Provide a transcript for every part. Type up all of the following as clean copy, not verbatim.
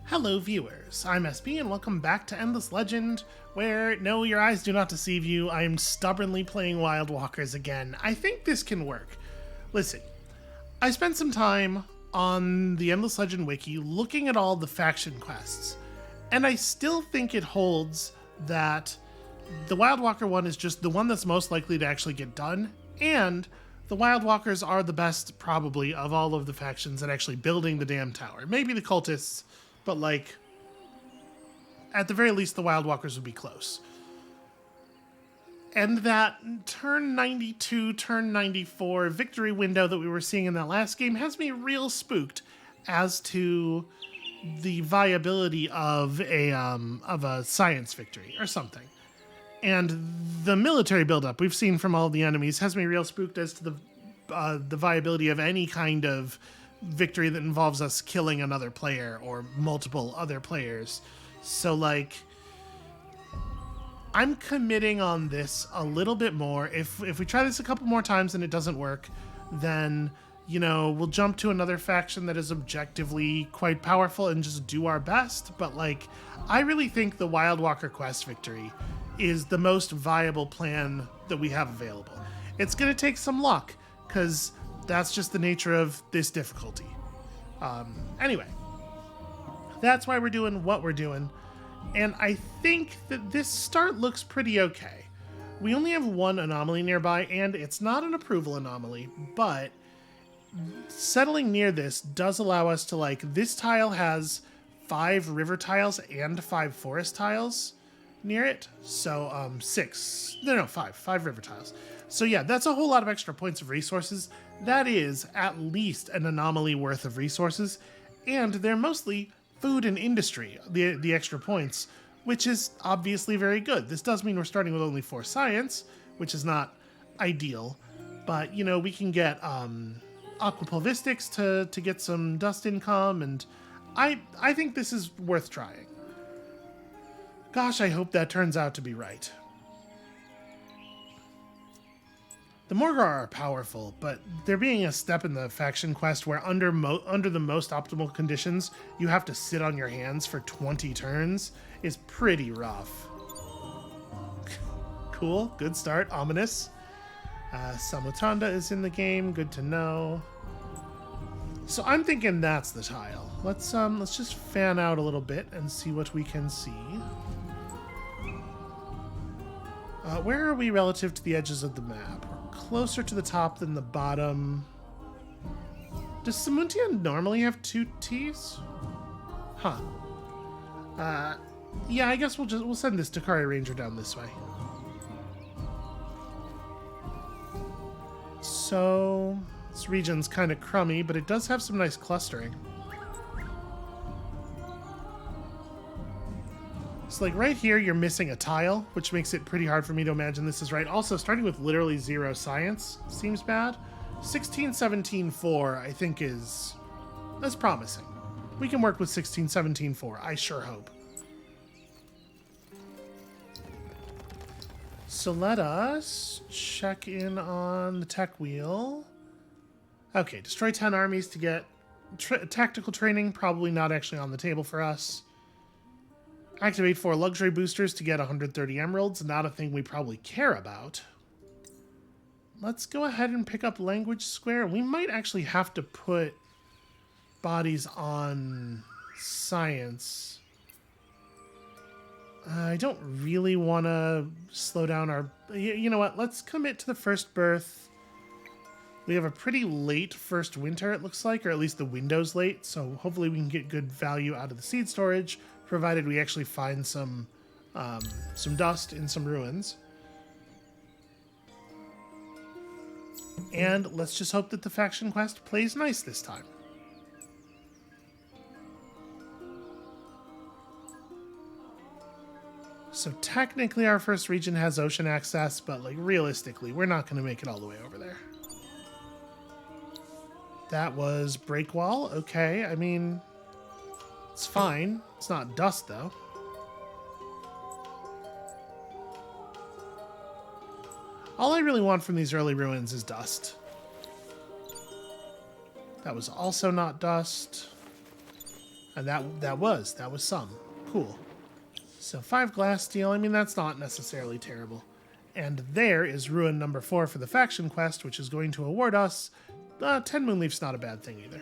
Hello viewers, I'm SB and welcome back to Endless Legend, where, no, your eyes do not deceive you, I am stubbornly playing Wild Walkers again. I think this can work. Listen, I spent some time on the Endless Legend wiki looking at all the faction quests, and I still think it holds that the Wild Walker one is just the one that's most likely to actually get done, and the Wild Walkers are the best, probably, of all of the factions at actually building the damn tower. Maybe the cultists, but, like, at the very least, the Wild Walkers would be close. And that turn 92, turn 94 victory window that we were seeing in that last game has me real spooked as to the viability of a science victory or something. And the military buildup we've seen from all the enemies has me real spooked as to the viability of any kind of victory that involves us killing another player or multiple other players. So, like, I'm committing on this a little bit more. If we try this a couple more times and it doesn't work, then, you know, we'll jump to another faction that is objectively quite powerful and just do our best. But, like, I really think the Wild Walker quest victory is the most viable plan that we have available. It's going to take some luck, because that's just the nature of this difficulty. Anyway, that's why we're doing what we're doing. And I think that this start looks pretty okay. We only have one anomaly nearby, and it's not an approval anomaly, but settling near this does allow us to, like, this tile has 5 river tiles and 5 forest tiles near it. So, 5 river tiles. So yeah, that's a whole lot of extra points of resources. That is at least an anomaly worth of resources, and they're mostly food and industry, the extra points, which is obviously very good. This does mean we're starting with only 4 science, which is not ideal, but, you know, we can get aquapulvistics to get some dust income, and I think this is worth trying. Gosh, I hope that turns out to be right. The Morgar are powerful, but there being a step in the faction quest where under the most optimal conditions, you have to sit on your hands for 20 turns is pretty rough. Cool, good start, ominous. Samutanda is in the game, good to know. So I'm thinking that's the tile. Let's just fan out a little bit and see what we can see. Where are we relative to the edges of the map? Closer to the top than the bottom. Does Samuntia normally have 2 T's? Huh. Yeah, I guess we'll send this Takari Ranger down this way. So this region's kind of crummy, but it does have some nice clustering. So, like, right here, you're missing a tile, which makes it pretty hard for me to imagine this is right. Also, starting with literally 0 science seems bad. 16, 17, 4, I think that's promising. We can work with 16, 17, 4, I sure hope. So let us check in on the tech wheel. Okay, destroy 10 armies to get tactical training, probably not actually on the table for us. Activate 4 luxury boosters to get 130 emeralds. Not a thing we probably care about. Let's go ahead and pick up language square. We might actually have to put bodies on science. I don't really want to slow down our... You know what? Let's commit to the first birth. We have a pretty late first winter, it looks like, or at least the window's late, so hopefully we can get good value out of the seed storage, provided we actually find some dust in some ruins. And let's just hope that the faction quest plays nice this time. So technically our first region has ocean access, but, like, realistically, we're not going to make it all the way over there. That was break wall. Okay, I mean, it's fine. It's not dust, though. All I really want from these early ruins is dust. That was also not dust. And that was some. Cool. So 5 glass steel, I mean, that's not necessarily terrible. And there is ruin number 4 for the faction quest, which is going to award us 10 moonleaf's not a bad thing either.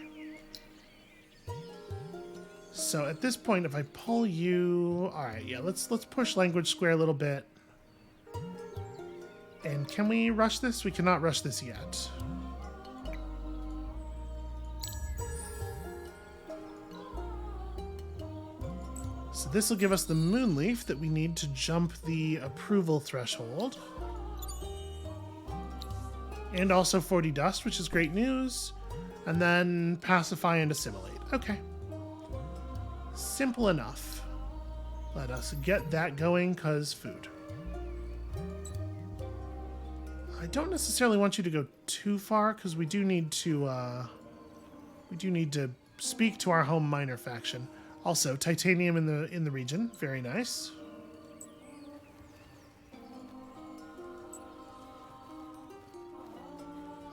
So at this point, if I pull you... Alright, yeah, let's push language square a little bit. And can we rush this? We cannot rush this yet. So this will give us the moonleaf that we need to jump the approval threshold. And also 40 dust, which is great news. And then pacify and assimilate. Okay. Simple enough. Let us get that going, because food. I don't necessarily want you to go too far, because we do need to speak to our home miner faction. Also, titanium in the region. Very nice.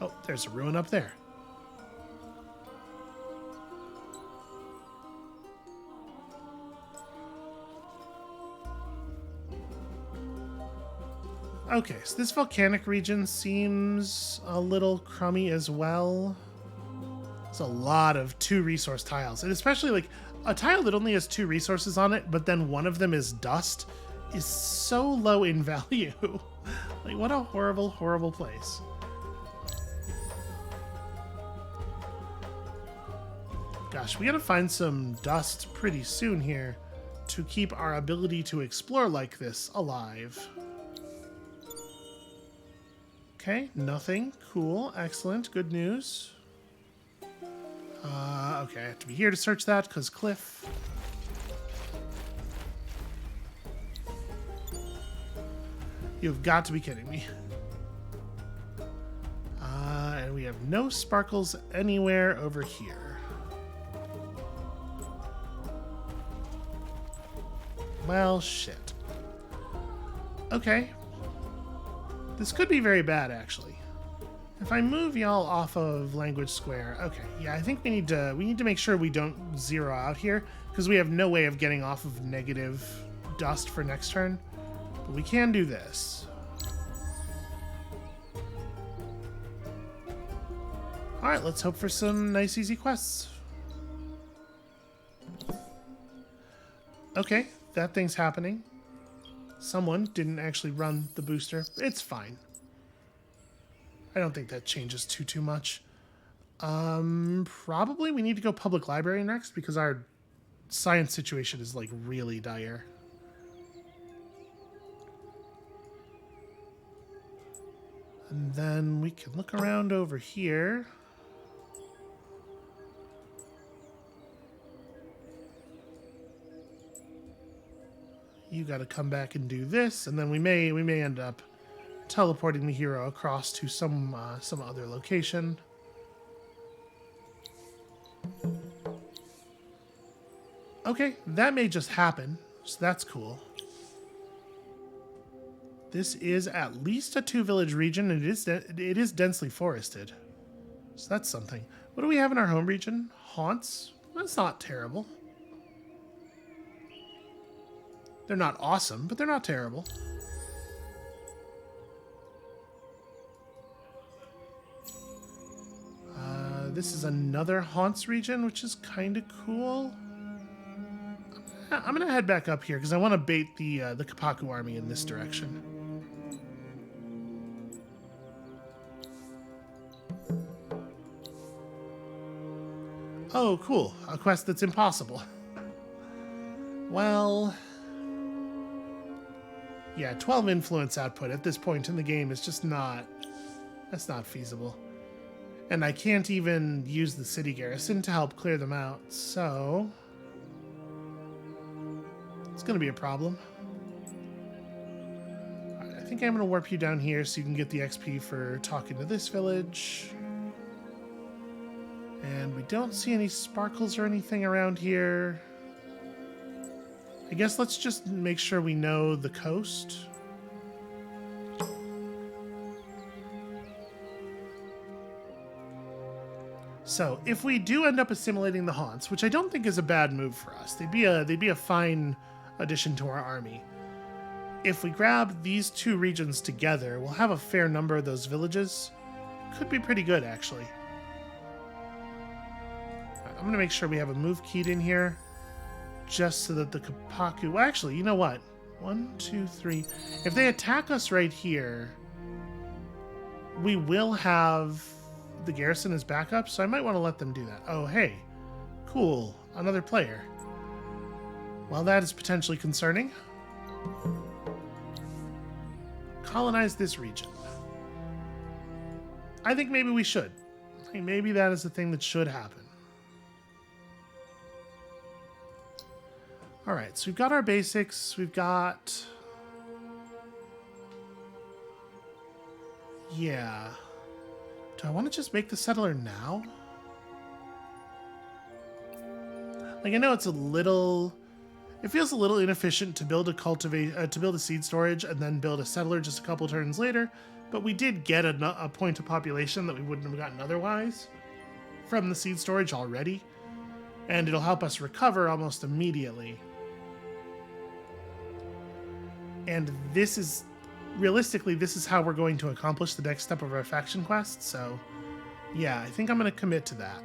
Oh, there's a ruin up there. Okay, so this volcanic region seems a little crummy as well. There's a lot of 2 resource tiles, and especially like a tile that only has 2 resources on it, but then one of them is dust, is so low in value. Like, what a horrible, horrible place. Gosh, we gotta find some dust pretty soon here to keep our ability to explore like this alive. Okay, nothing. Cool, excellent, good news. Okay, I have to be here to search that, because Cliff. You've got to be kidding me. And we have no sparkles anywhere over here. Well, shit. Okay. This could be very bad, actually. If I move y'all off of language square, okay, yeah, I think we need to make sure we don't zero out here, because we have no way of getting off of negative dust for next turn. But we can do this. All right, let's hope for some nice, easy quests. Okay, that thing's happening. Someone didn't actually run the booster. It's fine. I don't think that changes too much. Probably we need to go public library next, because our science situation is like really dire. And then we can look around over here. You got to come back and do this, and then we may end up teleporting the hero across to some other location. Okay, that may just happen, so that's cool. This is at least a 2-village region, and it is densely forested, so that's something. What do we have in our home region? Haunts? That's not terrible. They're not awesome, but they're not terrible. This is another Haunts region, which is kind of cool. I'm gonna head back up here because I want to bait the Kapaku army in this direction. Oh, cool. A quest that's impossible. Well... yeah, 12 influence output at this point in the game is just not... that's not feasible. And I can't even use the city garrison to help clear them out, so... it's gonna be a problem. Alright, I think I'm gonna warp you down here so you can get the XP for talking to this village. And we don't see any sparkles or anything around here. I guess let's just make sure we know the coast. So if we do end up assimilating the Haunts, which I don't think is a bad move for us, they'd be a fine addition to our army. If we grab these two regions together, we'll have a fair number of those villages. Could be pretty good, actually. Right, I'm going to make sure we have a move keyed in here, just so that the Kapaku... Well, actually, you know what? 1, 2, 3. If they attack us right here, we will have the garrison as backup, so I might want to let them do that. Oh, hey. Cool. Another player. Well, that is potentially concerning. Colonize this region. I think maybe we should. I think maybe that is the thing that should happen. All right, so we've got our basics. We've got... Yeah. Do I want to just make the settler now? Like, I know it's a little... It feels a little inefficient to build a seed storage and then build a settler just a couple turns later, but we did get a point of population that we wouldn't have gotten otherwise from the seed storage already, and it'll help us recover almost immediately. And this is, realistically, this is how we're going to accomplish the next step of our faction quest, so yeah, I think I'm going to commit to that.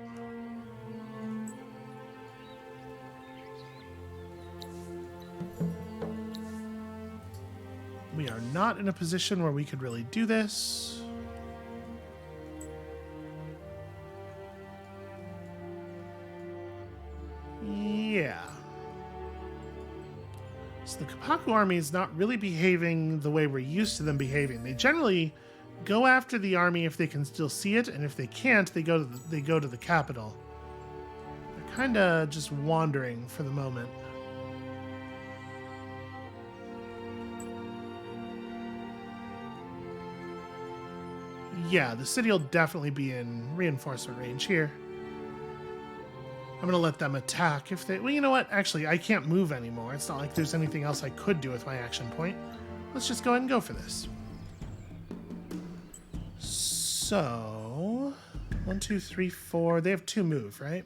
We are not in a position where we could really do this. Yeah. So the Kapaku army is not really behaving the way we're used to them behaving. They generally go after the army if they can still see it, and if they can't, they go to the capital. They're kind of just wandering for the moment. Yeah, the city will definitely be in reinforcement range here. I'm going to let them attack if they... Well, you know what? Actually, I can't move anymore. It's not like there's anything else I could do with my action point. Let's just go ahead and go for this. So... 1, 2, 3, 4... They have 2 move, right?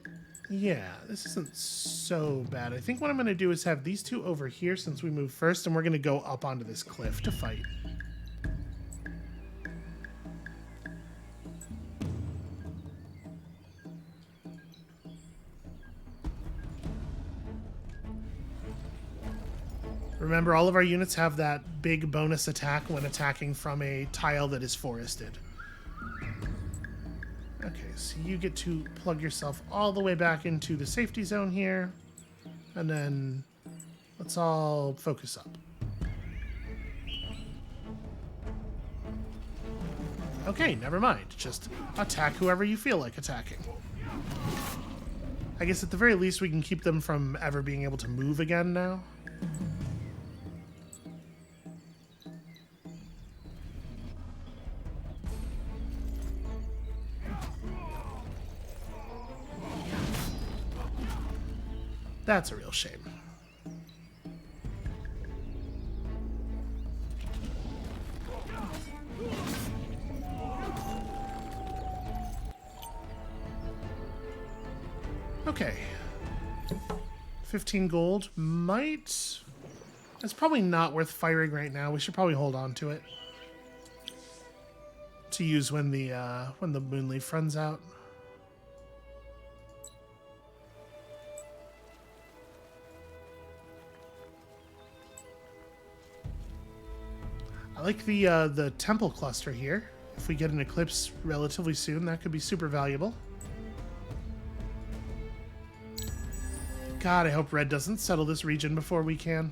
Yeah, this isn't so bad. I think what I'm going to do is have these 2 over here since we moved first, and we're going to go up onto this cliff to fight. Remember, all of our units have that big bonus attack when attacking from a tile that is forested. Okay, so you get to plug yourself all the way back into the safety zone here. And then let's all focus up. Okay, never mind. Just attack whoever you feel like attacking. I guess at the very least we can keep them from ever being able to move again now. That's a real shame. Okay. 15 gold might... It's probably not worth firing right now. We should probably hold on to it. To use when the Moonleaf runs out. I like the temple cluster here. If we get an eclipse relatively soon, that could be super valuable. God, I hope Red doesn't settle this region before we can.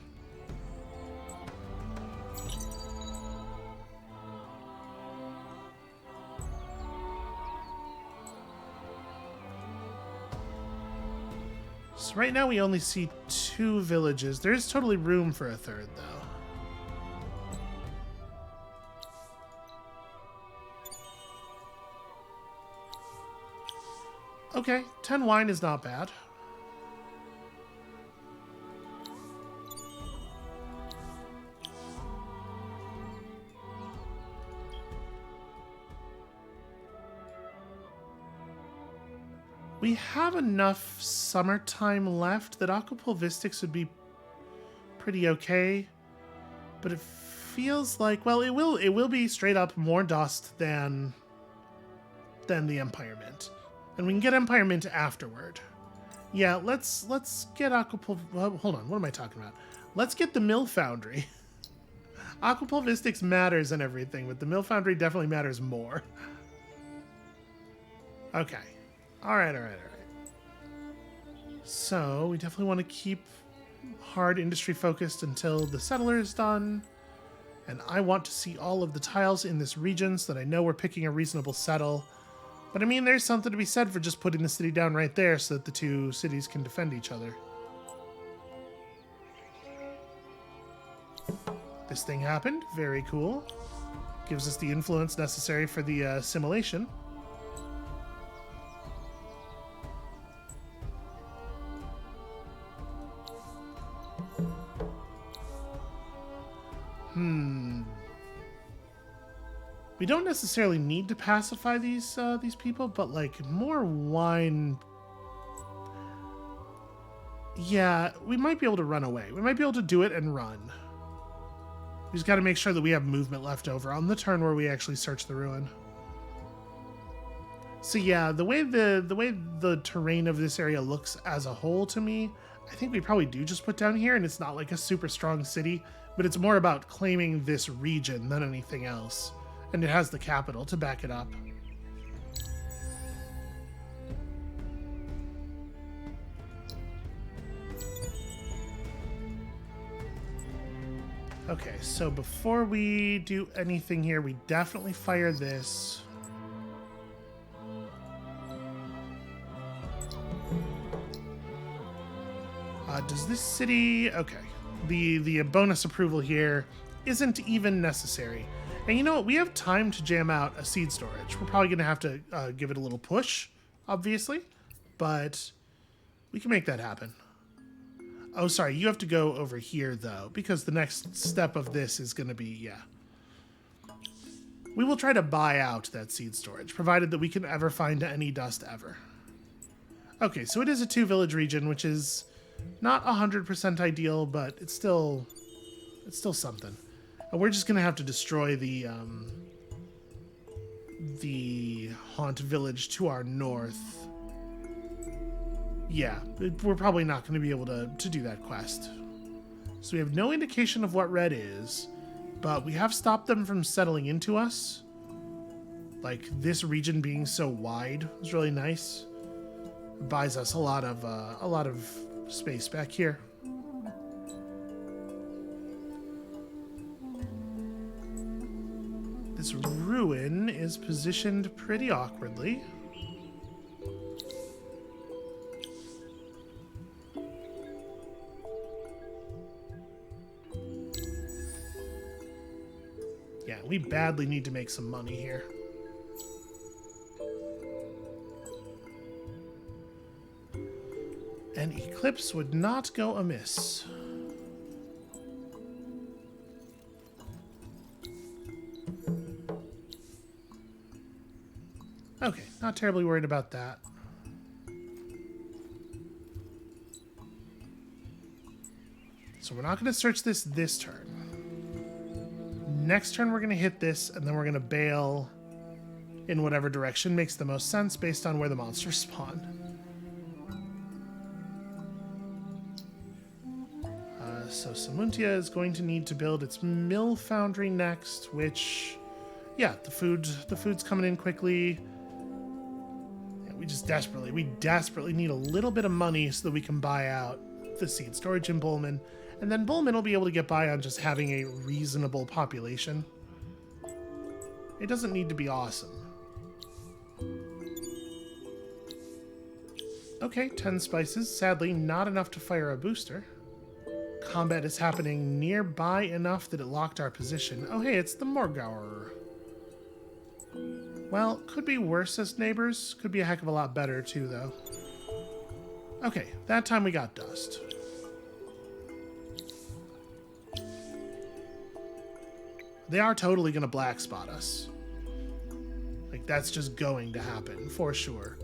So right now we only see 2 villages. There is totally room for a 3rd, though. Okay, 10 wine is not bad. We have enough summertime left that aquapulvistics would be pretty okay. But it feels like, well, it will be straight up more dust than the Empire Mint. And we can get Empire Mint afterward. Yeah, let's get well, hold on, what am I talking about? Let's get the Mill Foundry. Aquapulvistics matters and everything, but the Mill Foundry definitely matters more. Okay. Alright. So, we definitely want to keep hard industry focused until the settler is done. And I want to see all of the tiles in this region so that I know we're picking a reasonable settle. But I mean, there's something to be said for just putting the city down right there so that the two cities can defend each other. This thing happened. Very cool. Gives us the influence necessary for the assimilation. We don't necessarily need to pacify these people, but like more wine. Yeah, we might be able to run away. We might be able to do it and run. We just got to make sure that we have movement left over on the turn where we actually search the ruin. So yeah, the way the terrain of this area looks as a whole to me, I think we probably do just put down here, and it's not like a super strong city, but it's more about claiming this region than anything else. And it has the capital to back it up. Okay, so before we do anything here, we definitely fire this. Does this city... Okay. The bonus approval here isn't even necessary. And you know what? We have time to jam out a seed storage. We're probably going to have to give it a little push, obviously. But we can make that happen. Oh, sorry. You have to go over here, though, because the next step of this is going to be, yeah. We will try to buy out that seed storage, provided that we can ever find any dust ever. Okay, so it is a 2-village region, which is not 100% ideal, but it's still something. And we're just going to have to destroy the haunt village to our north. Yeah, we're probably not going to be able to do that quest. So we have no indication of what red is, but we have stopped them from settling into us. Like, this region being so wide is really nice. It buys us a lot of space back here. This ruin is positioned pretty awkwardly. Yeah, we badly need to make some money here. An eclipse would not go amiss. Okay, not terribly worried about that. So we're not going to search this turn. Next turn we're going to hit this, and then we're going to bail in whatever direction makes the most sense based on where the monsters spawn. So Samuntia is going to need to build its mill foundry next, which, yeah, the food's coming in quickly. We desperately need a little bit of money so that we can buy out the seed storage in Bullman. And then Bullman will be able to get by on just having a reasonable population. It doesn't need to be awesome. Okay, 10 spices. Sadly, not enough to fire a booster. Combat is happening nearby enough that it locked our position. Oh hey, it's the Morgauer. Well, could be worse as neighbors. Could be a heck of a lot better, too, though. Okay, that time we got dust. They are totally going to black spot us. Like, that's just going to happen, for sure.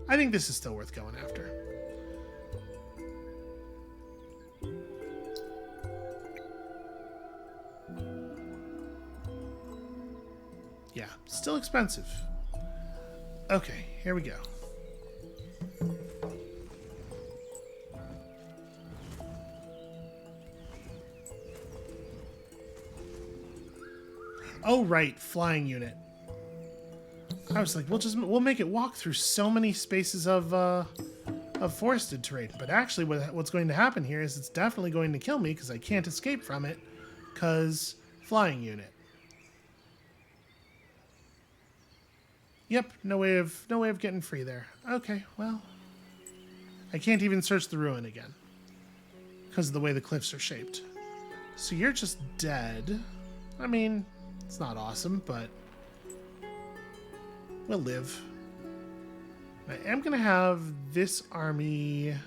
I think this is still worth going after. Yeah, still expensive. Okay, here we go. Oh, right, flying unit. I was like, we'll make it walk through so many spaces of forested terrain. But actually, what's going to happen here is it's definitely going to kill me because I can't escape from it. Because flying unit. Yep, no way of getting free there. Okay, well, I can't even search the ruin again because of the way the cliffs are shaped. So you're just dead. I mean, it's not awesome, but we'll live. I am going to have this army... I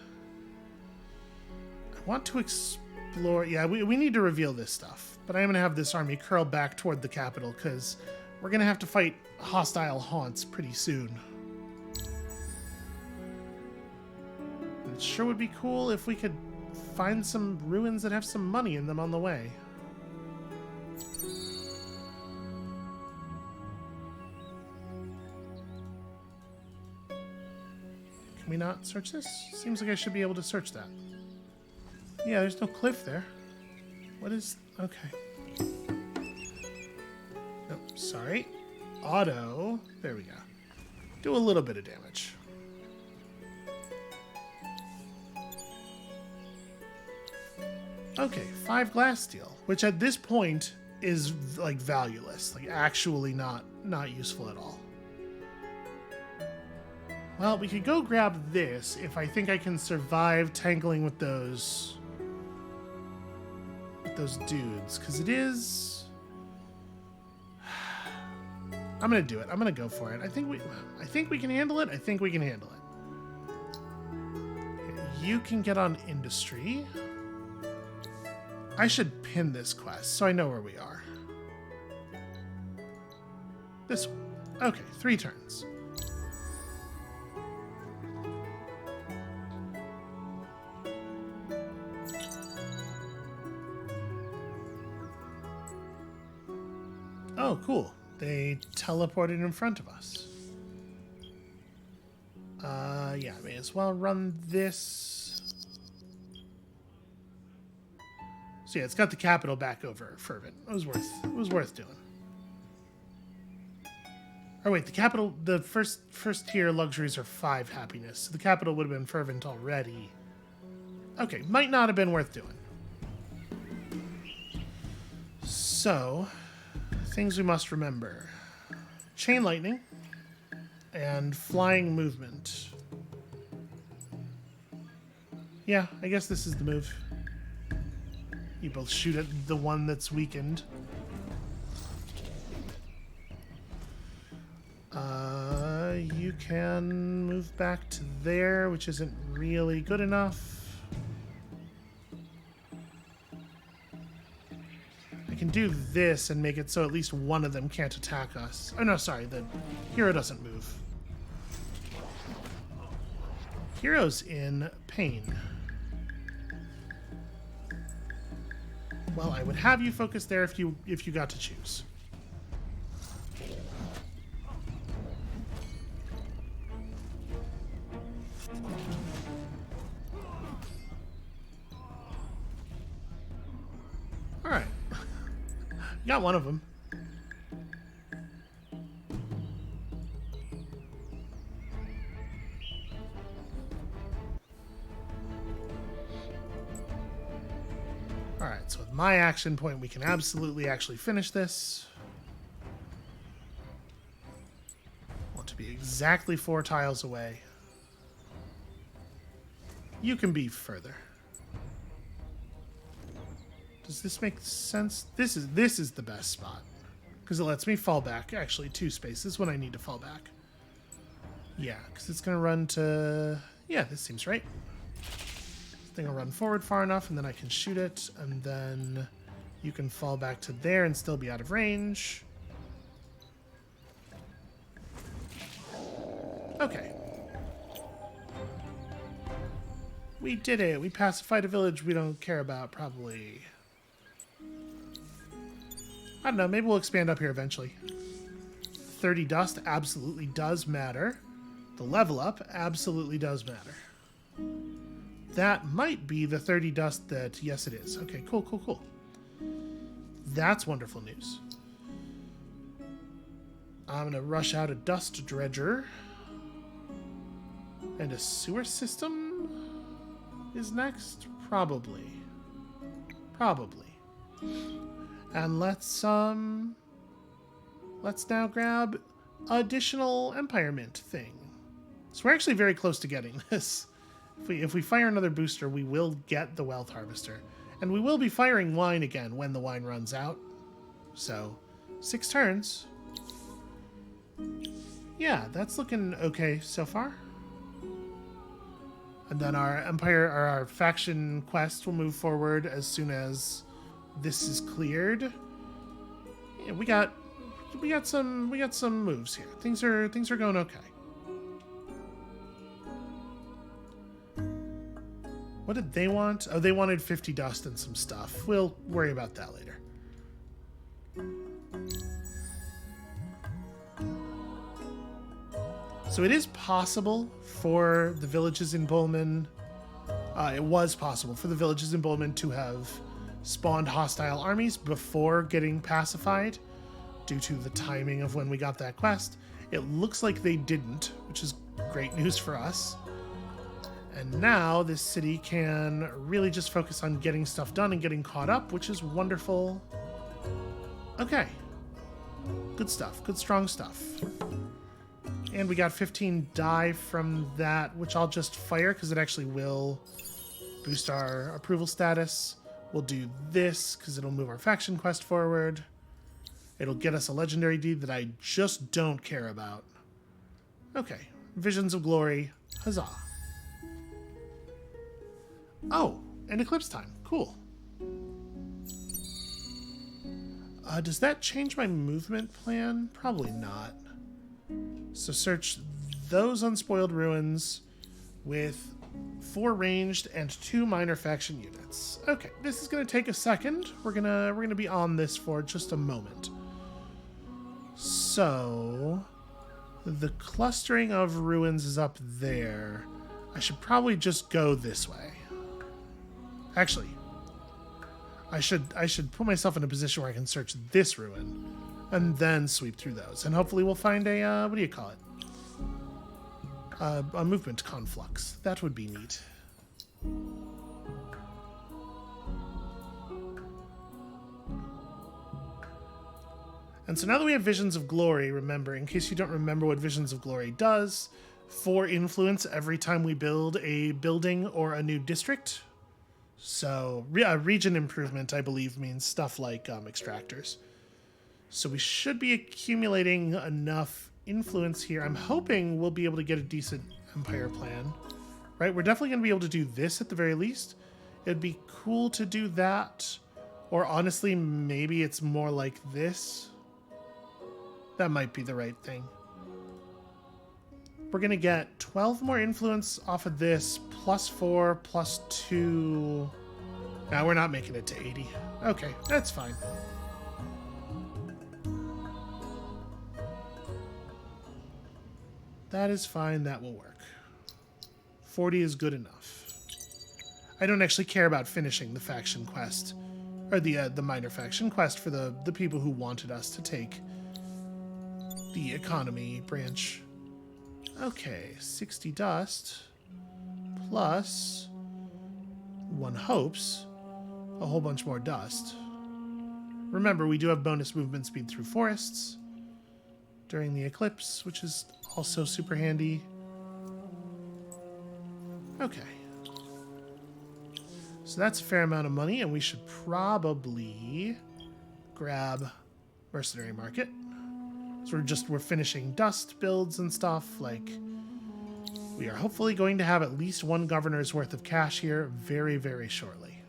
want to explore... Yeah, we need to reveal this stuff. But I am going to have this army curl back toward the capital, because we're going to have to fight hostile haunts pretty soon. It sure would be cool if we could find some ruins that have some money in them on the way. Can we not search this? Seems like I should be able to search that. Yeah, there's no cliff there. What is... Okay. Nope, sorry. Auto. There we go. Do a little bit of damage. Okay, 5 glass steel, which at this point is like valueless, like actually not useful at all. Well, we could go grab this if I think I can survive tangling with those dudes, because it is... I'm gonna do it. I'm gonna go for it. I think we can handle it. I think we can handle it. Okay, you can get on industry. I should pin this quest so I know where we are. This one. Okay, 3 turns. Oh, cool. They teleported in front of us. Yeah, I may as well run this. So yeah, it's got the capital back over Fervent. It was worth doing. Oh wait, the capital, the first tier luxuries are 5 happiness. So the capital would have been Fervent already. Okay, might not have been worth doing. So, things we must remember. Chain lightning and flying movement. Yeah, I guess this is the move. You both shoot at the one that's weakened. You can move back to there, which isn't really good enough. I can do this and make it so at least one of them can't attack us. Oh no, sorry, the hero doesn't move. Hero's in pain. Well, I would have you focus there if you got to choose. All right. Got one of them. Alright, so with my action point, we can absolutely actually finish this. Want to be exactly 4 tiles away. You can be further. Does this make sense? This is the best spot. Because it lets me fall back, actually 2 spaces when I need to fall back. Yeah, because it's going to run to... Yeah, this seems right. Thing will run forward far enough, and then I can shoot it, and then you can fall back to there and still be out of range. Okay. We did it. We pacified a village we don't care about, probably. I don't know. Maybe we'll expand up here eventually. 30 dust absolutely does matter. The level up absolutely does matter. That might be the 30 dust that... Yes, it is. Okay, cool, cool, cool. That's wonderful news. I'm going to rush out a dust dredger. And a sewer system is next? Probably. Probably. And let's now grab additional Empire Mint thing. So we're actually very close to getting this. If we fire another booster, we will get the Wealth Harvester. And we will be firing wine again when the wine runs out. So, 6 turns. Yeah, that's looking okay so far. And then our faction quest will move forward as soon as this is cleared. Yeah, we got some moves here. Things are going okay. What did they want? Oh, they wanted 50 dust and some stuff. We'll worry about that later. So it is possible for the villages in Bowman. It was possible for the villages in Bowman to have spawned hostile armies before getting pacified due to the timing of when we got that quest. It looks like they didn't, which is great news for us. And now this city can really just focus on getting stuff done and getting caught up, which is wonderful. Okay. Good stuff. Good, strong stuff. And we got 15 die from that, which I'll just fire because it actually will boost our approval status. We'll do this because it'll move our faction quest forward. It'll get us a legendary deed that I just don't care about. Okay. Visions of Glory. Huzzah. Oh, and Eclipse Time. Cool. Does that change my movement plan? Probably not. So search those unspoiled ruins with 4 ranged and 2 minor faction units. Okay, this is going to take a second. We're gonna be on this for just a moment. So the clustering of ruins is up there. I should probably just go this way. Actually, I should put myself in a position where I can search this ruin and then sweep through those. And hopefully we'll find a, what do you call it? A movement conflux. That would be neat. And so now that we have Visions of Glory, remember, in case you don't remember what Visions of Glory does, 4 influence every time we build a building or a new district. So region improvement, I believe, means stuff like extractors. So we should be accumulating enough influence here. I'm hoping we'll be able to get a decent empire plan. Right? We're definitely going to be able to do this at the very least. It'd be cool to do that. Or honestly, maybe it's more like this. That might be the right thing. We're going to get 12 more influence off of this, plus 4, plus 2. Now we're not making it to 80. Okay, that's fine. That is fine, that will work. 40 is good enough. I don't actually care about finishing the faction quest, or the minor faction quest for the people who wanted us to take the economy branch. Okay, 60 dust plus 1 hopes, a whole bunch more dust. Remember, we do have bonus movement speed through forests during the eclipse, which is also super handy. Okay. So that's a fair amount of money, and we should probably grab Mercenary Market. So we're finishing dust builds and stuff. Like, we are hopefully going to have at least 1 governor's worth of cash here very, very shortly.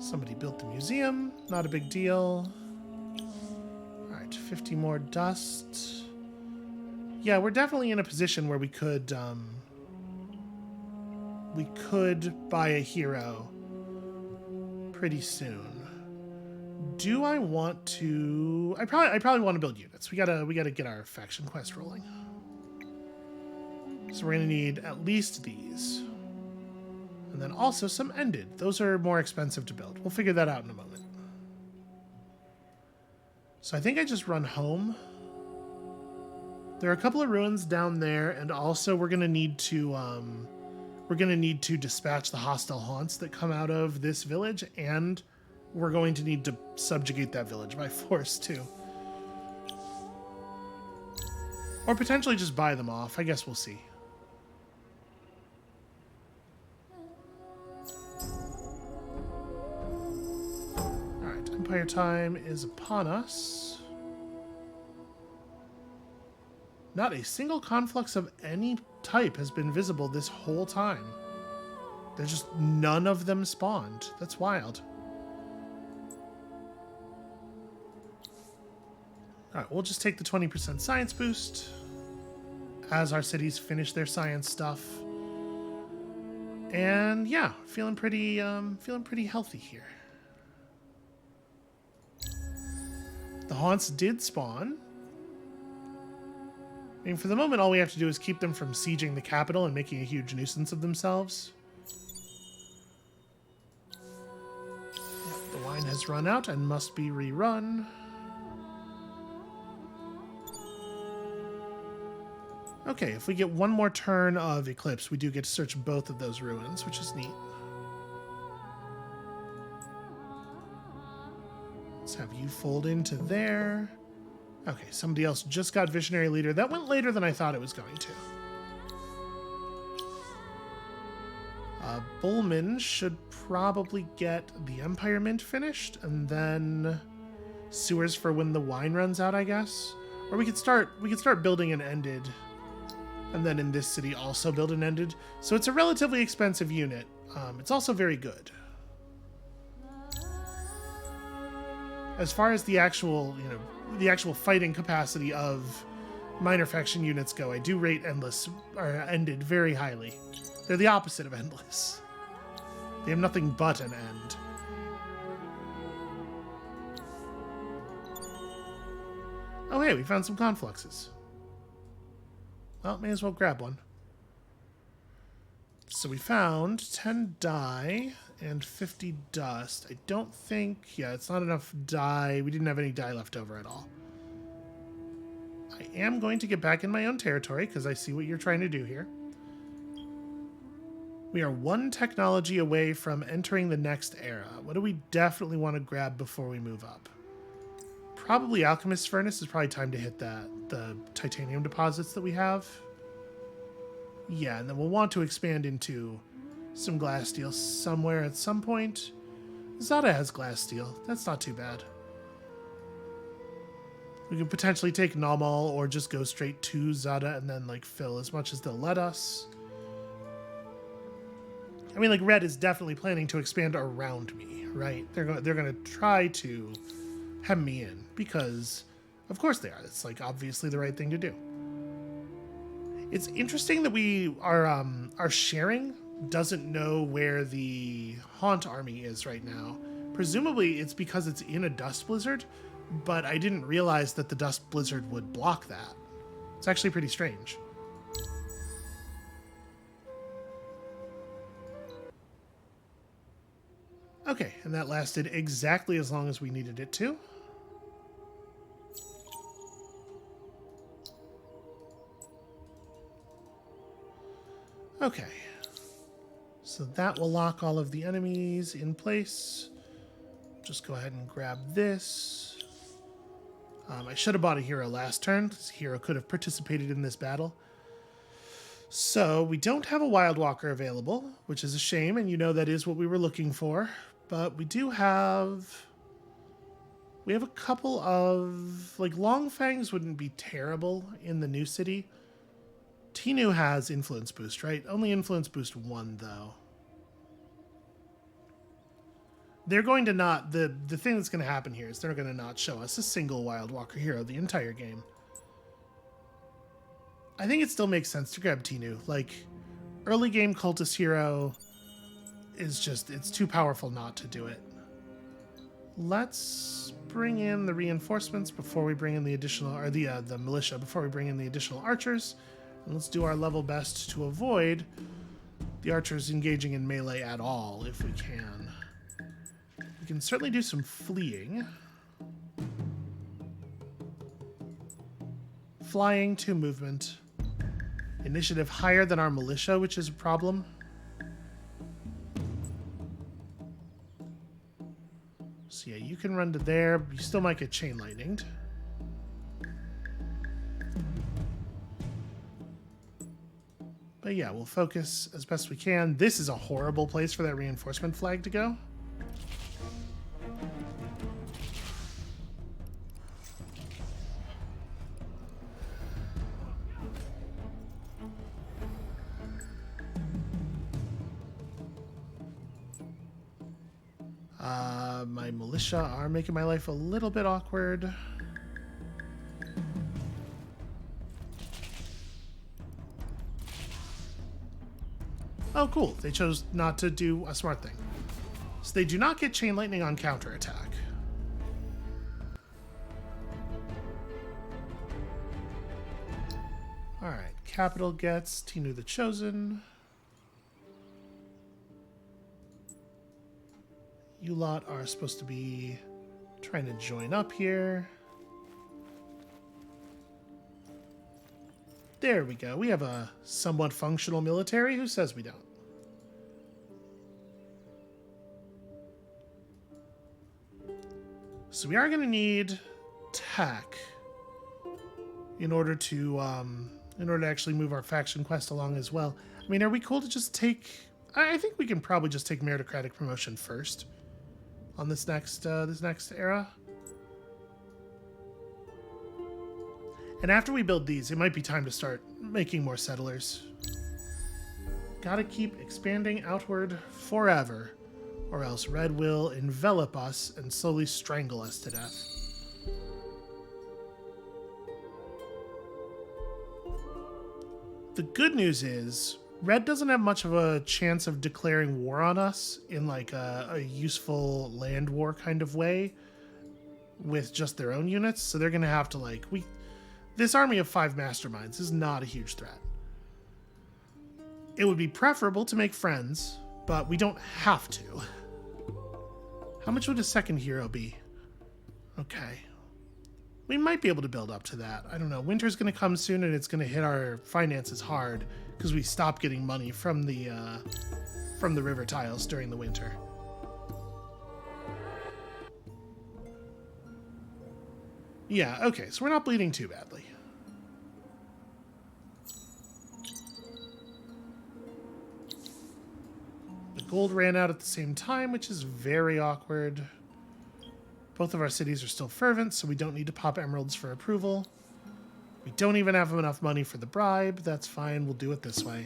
Somebody built the museum. Not a big deal. Alright, 50 more dust. Yeah, we're definitely in a position where we could buy a hero pretty soon. Do I want to? I probably want to build units. We gotta get our faction quest rolling. So we're gonna need at least these. And then also some ended. Those are more expensive to build. We'll figure that out in a moment. So I think I just run home. There are a couple of ruins down there, and also we're gonna need to dispatch the hostile haunts that come out of this village, and we're going to need to subjugate that village by force too. Or potentially just buy them off. I guess we'll see. Alright, Empire time is upon us. Not a single conflux of any type has been visible this whole time. There's just none of them spawned. That's wild. Alright, we'll just take the 20% science boost as our cities finish their science stuff. And yeah, feeling pretty healthy here. The haunts did spawn. I mean, for the moment, all we have to do is keep them from sieging the capital and making a huge nuisance of themselves. Yep, the wine has run out and must be rerun. Okay, if we get one more turn of Eclipse, we do get to search both of those ruins, which is neat. Let's have you fold into there. Okay, somebody else just got Visionary Leader. That went later than I thought it was going to. Bullman should probably get the Empire Mint finished, and then sewers for when the wine runs out, I guess. Or we could start building an ended, and then in this city also build an ended. So it's a relatively expensive unit. It's also very good. As far as the actual fighting capacity of minor faction units go, I do rate ended very highly. They're the opposite of endless. They have nothing but an end. Oh hey, we found some confluxes. Well, may as well grab one. So we found 10 dye and 50 dust. I don't think... Yeah, it's not enough dye. We didn't have any dye left over at all. I am going to get back in my own territory because I see what you're trying to do here. We are one technology away from entering the next era. What do we definitely want to grab before we move up? Probably Alchemist's Furnace is probably time to hit that. The titanium deposits that we have. Yeah, and then we'll want to expand into some glass steel somewhere at some point. Zada has glass steel. That's not too bad. We could potentially take Namal or just go straight to Zada and then fill as much as they'll let us. I mean, Red is definitely planning to expand around me, right? They're going to try to hem me in because, of course they are. It's obviously the right thing to do. It's interesting that our sharing doesn't know where the Haunt army is right now. Presumably it's because it's in a dust blizzard, but I didn't realize that the dust blizzard would block that. It's actually pretty strange. Okay, and that lasted exactly as long as we needed it to. Okay, so that will lock all of the enemies in place. Just go ahead and grab this. I should have bought a hero last turn. This hero could have participated in this battle. So we don't have a Wild Walker available, which is a shame, and that is what we were looking for. But we do have... We have a couple of... Long Fangs wouldn't be terrible in the new city. Tinu has Influence Boost, right? Only Influence Boost 1, though. They're going to not... The thing that's going to happen here is they're going to not show us a single Wild Walker hero the entire game. I think it still makes sense to grab Tinu. Like, early game cultist hero is just... It's too powerful not to do it. Let's bring in the reinforcements before we bring in the additional... Or the militia before we bring in the additional archers. And let's do our level best to avoid the archers engaging in melee at all, if we can. We can certainly do some fleeing. Flying, 2 movement. Initiative higher than our militia, which is a problem. So yeah, you can run to there. You still might get chain lightninged. But yeah, we'll focus as best we can. This is a horrible place for that reinforcement flag to go. My militia are making my life a little bit awkward. Oh, cool. They chose not to do a smart thing. So they do not get chain lightning on counterattack. Alright, Capital gets Tinu the Chosen. You lot are supposed to be trying to join up here. There we go. We have a somewhat functional military. Who says we don't? So we are going to need tech in order to actually move our faction quest along as well. I mean, are we cool to just take... I think we can probably just take meritocratic promotion first on this next era. And after we build these, it might be time to start making more settlers. Gotta keep expanding outward forever, or else Red will envelop us and slowly strangle us to death. The good news is, Red doesn't have much of a chance of declaring war on us in like a useful land war kind of way with just their own units, so they're gonna have to like... This army of 5 masterminds is not a huge threat. It would be preferable to make friends, but we don't have to. How much would a second hero be? Okay. We might be able to build up to that. I don't know. Winter's going to come soon, and it's going to hit our finances hard because we stop getting money from the river tiles during the winter. Yeah, okay, so we're not bleeding too badly. The gold ran out at the same time, which is very awkward. Both of our cities are still fervent, so we don't need to pop emeralds for approval. We don't even have enough money for the bribe. That's fine, we'll do it this way.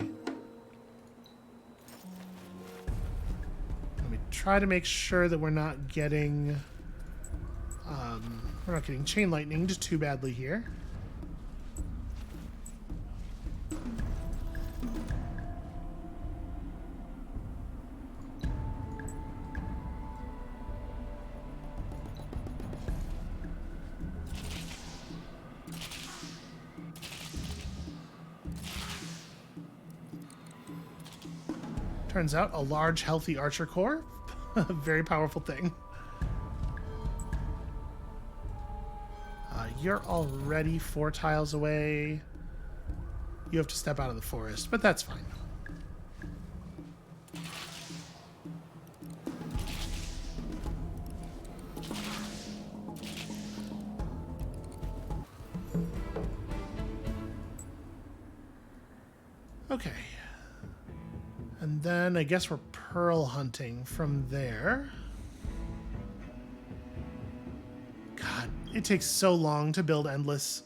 And we try to make sure that we're not getting... we're not getting chain lightninged too badly here. Turns out a large, healthy archer corps, a very powerful thing. You're already 4 tiles away. You have to step out of the forest, but that's fine. Okay. And then I guess we're pearl hunting from there. God, it takes so long to build Endless.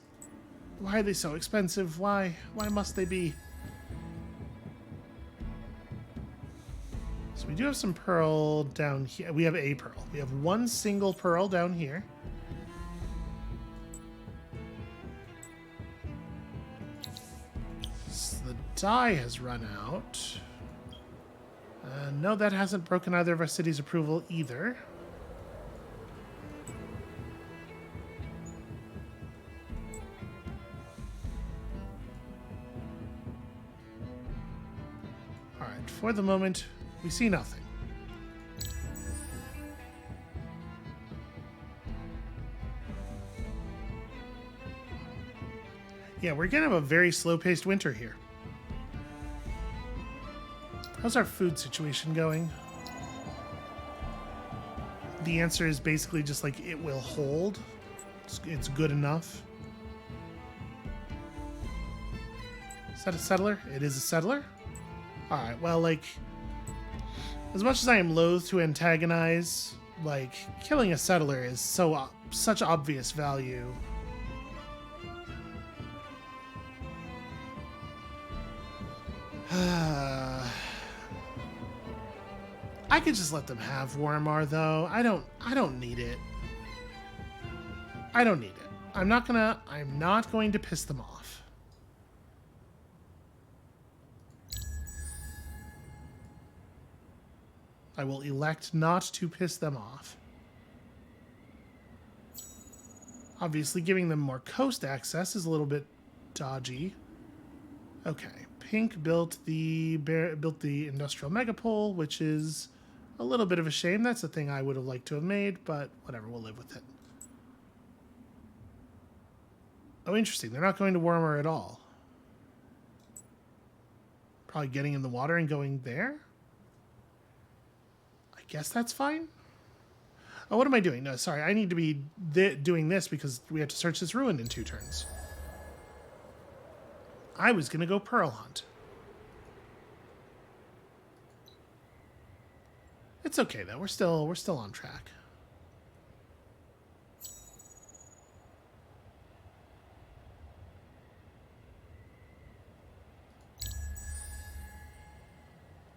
Why are they so expensive? Why? Why must they be? So we we do have some pearl down here. We have a pearl. We have one single pearl down here. So the dye has run out. No, that hasn't broken either of our city's approval either. Alright, for the moment, we see nothing. Yeah, we're gonna have a very slow-paced winter here. How's our food situation going? The answer is basically just like it will hold. It's good enough. Is that a settler? It is a settler? Alright, well, like, as much as I am loath to antagonize, like, killing a settler is such obvious value. I could just let them have Warmar, though. I don't need it. I don't need it. I'm not going to piss them off. I will elect not to piss them off. Obviously, giving them more coast access is a little bit dodgy. Okay, Pink built the industrial megapole, which is a little bit of a shame. That's a thing I would have liked to have made, but whatever, we'll live with it. Oh, interesting. They're not going to Warmer at all. Probably getting in the water and going there? I guess that's fine. Oh, what am I doing? No, sorry. I need to be doing this because we have to search this ruin in 2 turns. I was going to go Pearl Hunt. It's okay though. We're still on track.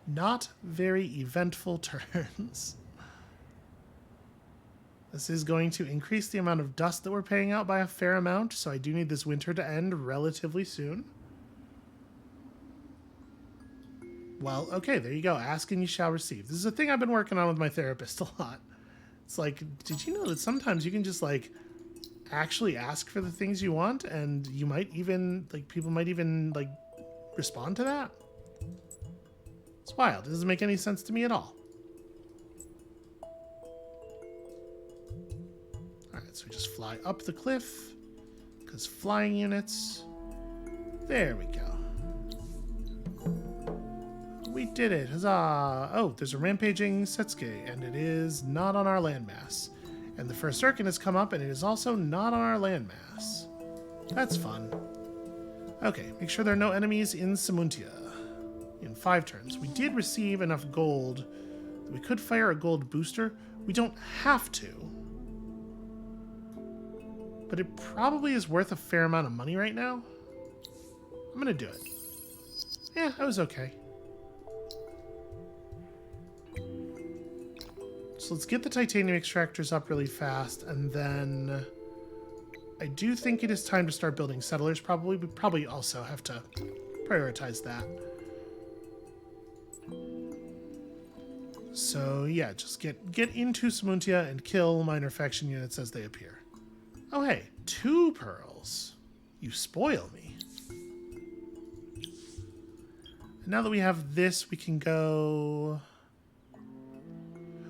Not very eventful turns. This is going to increase the amount of dust that we're paying out by a fair amount, so I do need this winter to end relatively soon. Well, okay, there you go. Ask and you shall receive. This is a thing I've been working on with my therapist a lot. It's like, did you know that sometimes you can just, like, actually ask for the things you want, and you might even, like, people might even, like, respond to that? It's wild. It doesn't make any sense to me at all. Alright, so we just fly up the cliff, because flying units. There we go. We did it! Huzzah! Oh, there's a rampaging Setsuke, and it is not on our landmass. And the first Irkin has come up, and it is also not on our landmass. That's fun. Okay, make sure there are no enemies in Simuntia. In 5 turns. We did receive enough gold that we could fire a gold booster. We don't have to. But it probably is worth a fair amount of money right now. I'm gonna do it. Yeah, that was okay. So let's get the titanium extractors up really fast, and then I do think it is time to start building settlers, probably. We probably also have to prioritize that. So yeah, just get into Simuntia and kill minor faction units as they appear. Oh hey, 2 pearls. You spoil me. And now that we have this, we can go...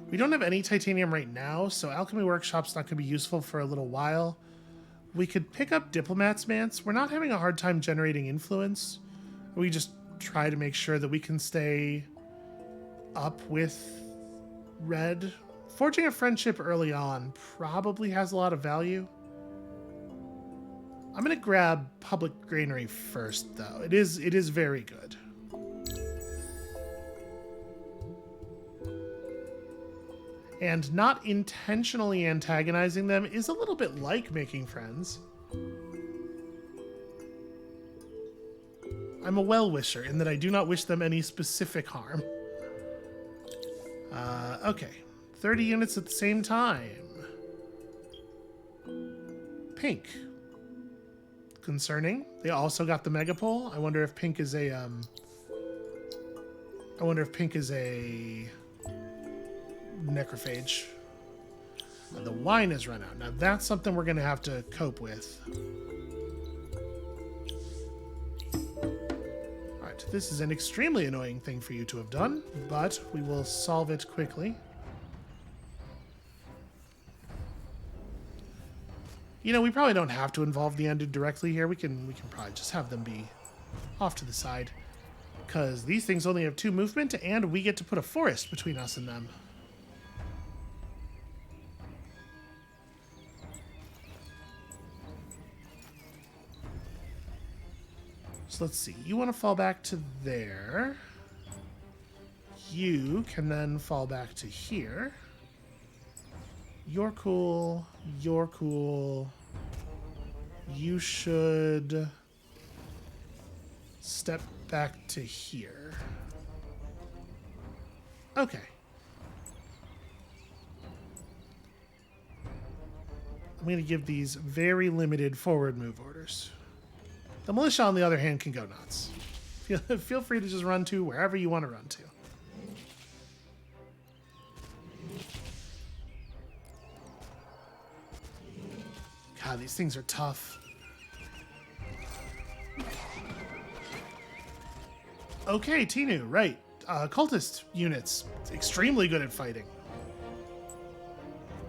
We don't have any titanium right now, so Alchemy Workshop's not going to be useful for a little while. We could pick up Diplomat's Manse. We're not having a hard time generating influence. We just try to make sure that we can stay up with Red. Forging a friendship early on probably has a lot of value. I'm going to grab Public Granary first, though. It is very good. And not intentionally antagonizing them is a little bit like making friends. I'm a well-wisher in that I do not wish them any specific harm. Okay. 30 units at the same time. Pink. Concerning. They also got the megapole. I wonder if pink is a necrophage. The wine has run out. Now that's something we're gonna have to cope with. Alright, this is an extremely annoying thing for you to have done, but we will solve it quickly. You know, we probably don't have to involve the Undead directly here. We can probably just have them be off to the side. Because these things only have 2 movement, and we get to put a forest between us and them. So let's see. You want to fall back to there. You can then fall back to here. You're cool. You're cool. You should step back to here. Okay. I'm going to give these very limited forward move orders. The militia, on the other hand, can go nuts. Feel free to just run to wherever you want to run to. God, these things are tough. Okay, Tinu, right. Cultist units. Extremely good at fighting.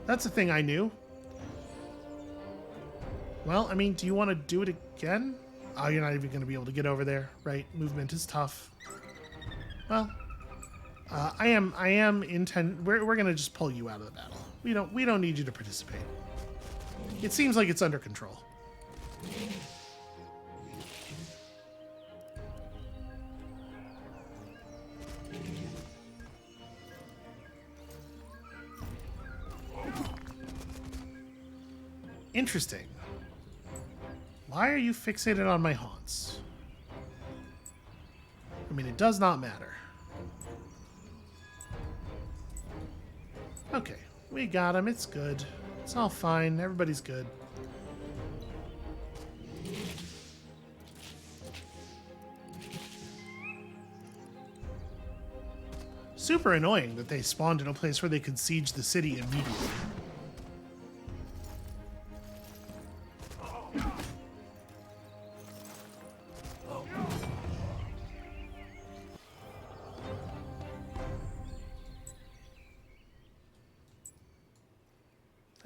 That's a thing I knew. Well, I mean, do you want to do it again? Oh, you're not even going to be able to get over there, right? Movement is tough. Well, we're going to just pull you out of the battle. We don't need you to participate. It seems like it's under control. Interesting. Why are you fixated on my haunts? I mean, it does not matter. Okay, we got him. It's good. It's all fine. Everybody's good. Super annoying that they spawned in a place where they could siege the city immediately.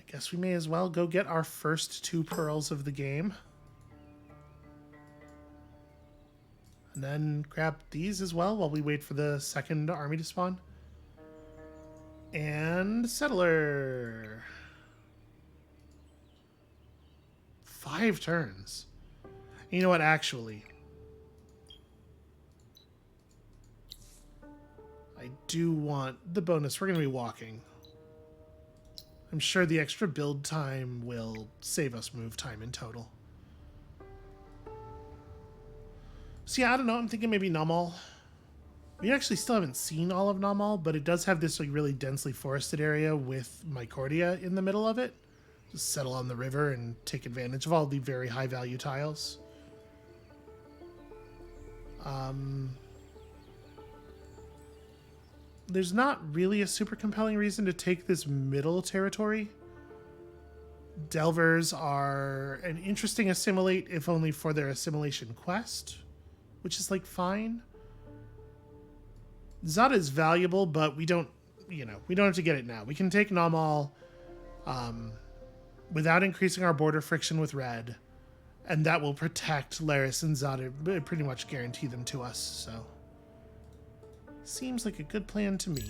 Guess we may as well go get our first 2 pearls of the game. And then grab these as well while we wait for the second army to spawn. And settler. 5 turns. You know what, actually, I do want the bonus. We're going to be walking. I'm sure the extra build time will save us move time in total. So yeah, I don't know. I'm thinking maybe Namal. We actually still haven't seen all of Namal, but it does have this like really densely forested area with Mycordia in the middle of it. Just settle on the river and take advantage of all the very high value tiles. There's not really a super compelling reason to take this middle territory. Delvers are an interesting assimilate, if only for their assimilation quest, which is like fine. Zada is valuable, but we don't have to get it now. We can take Namal without increasing our border friction with Red, and that will protect Laris and Zada, pretty much guarantee them to us, so. Seems like a good plan to me.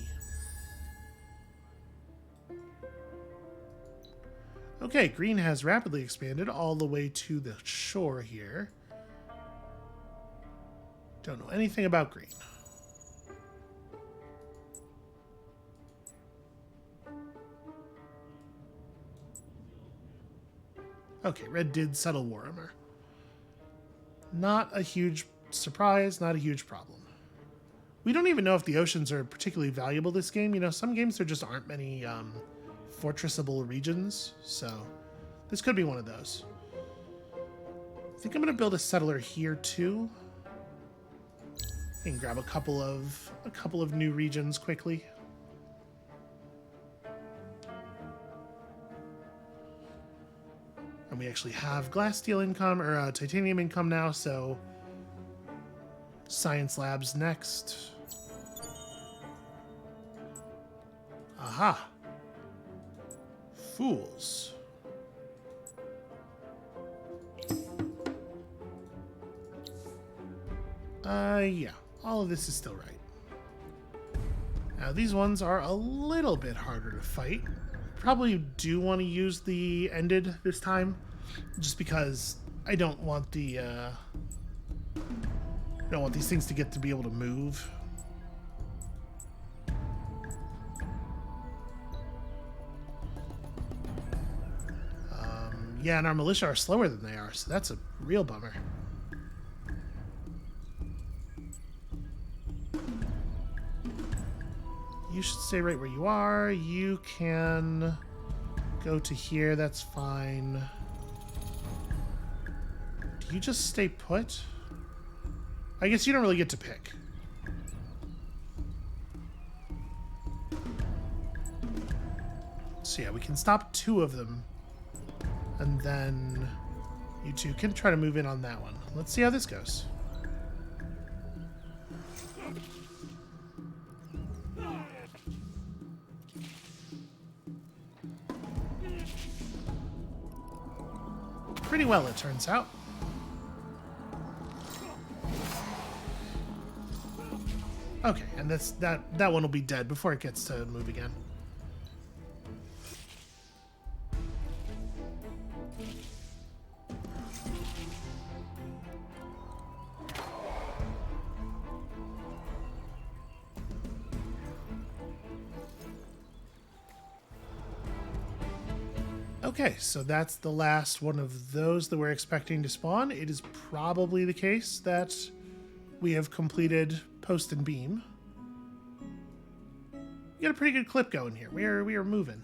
Okay, green has rapidly expanded all the way to the shore here. Don't know anything about green. Okay, red did settle Warhammer. Not a huge surprise, not a huge problem. We don't even know if the oceans are particularly valuable this game. You know, some games there just aren't many fortressable regions, so this could be one of those. I think I'm going to build a settler here too. And grab a couple of new regions quickly. And we actually have glass steel income, or titanium income now, so science labs next. Aha. Fools. Yeah. All of this is still right. Now, these ones are a little bit harder to fight. Probably do want to use the ended this time, just because I don't want the don't want these things to get to be able to move. Yeah, and our militia are slower than they are, so that's a real bummer. You should stay right where you are. You can go to here, that's fine. Do you just stay put? I guess you don't really get to pick. So yeah, we can stop 2 of them. And then you 2 can try to move in on that one. Let's see how this goes. Pretty well, it turns out. Okay, and that one will be dead before it gets to move again. Okay, so that's the last one of those that we're expecting to spawn. It is probably the case that we have completed post and beam. We got a pretty good clip going here. We are moving.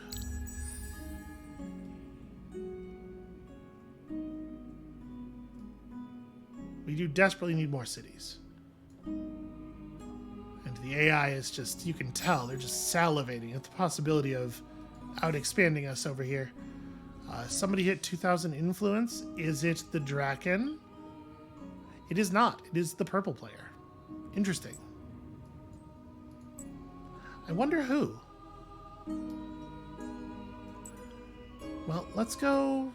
We do desperately need more cities. And the AI is just, you can tell, they're just salivating at the possibility of out-expanding us over here. Somebody hit 2,000 influence. Is it the Draken? It is not. It is the purple player. Interesting. I wonder who. Well, let's go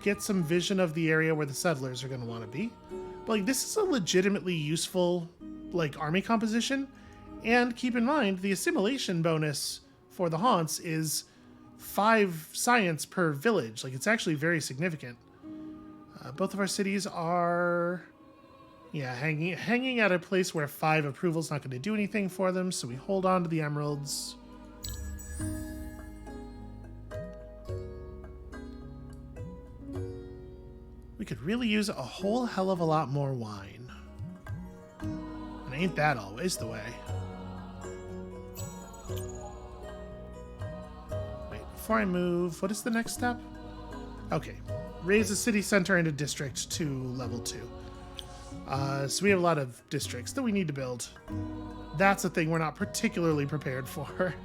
get some vision of the area where the settlers are going to want to be. But like, this is a legitimately useful like army composition. And keep in mind, the assimilation bonus for the haunts is 5 science per village. Like, it's actually very significant. Both of our cities are, yeah, hanging at a place where 5 approval is not going to do anything for them, so we hold on to the emeralds. We could really use a whole hell of a lot more wine. And ain't that always the way? Before I move, what is the next step? Okay, raise the city center into district to level 2. So we have a lot of districts that we need to build. That's a thing we're not particularly prepared for.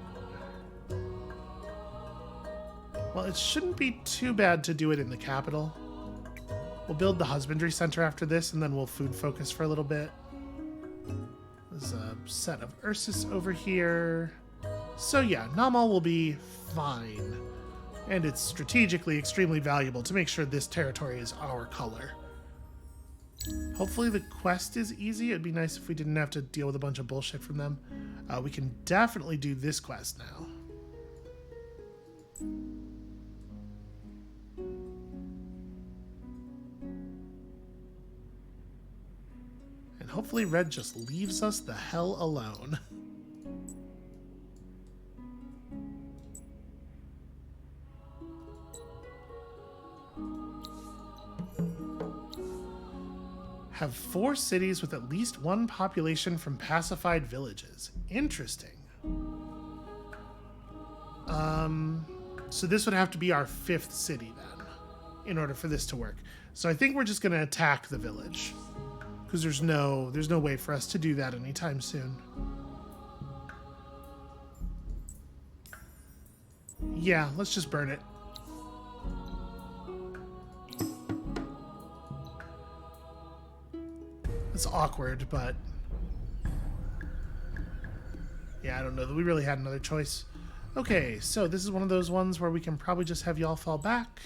Well, it shouldn't be too bad to do it in the capital. We'll build the husbandry center after this, and then we'll food focus for a little bit. There's a set of Ursus over here. So yeah, Namal will be fine. And it's strategically extremely valuable to make sure this territory is our color. Hopefully the quest is easy. It'd be nice if we didn't have to deal with a bunch of bullshit from them. We can definitely do this quest now. And hopefully Red just leaves us the hell alone. Have 4 cities with at least 1 population from pacified villages. Interesting. So this would have to be our 5th city then, in order for this to work. So I think we're just going to attack the village, because there's no way for us to do that anytime soon. Yeah, let's just burn it. It's awkward, but yeah, I don't know that we really had another choice. Okay, so this is one of those ones where we can probably just have y'all fall back.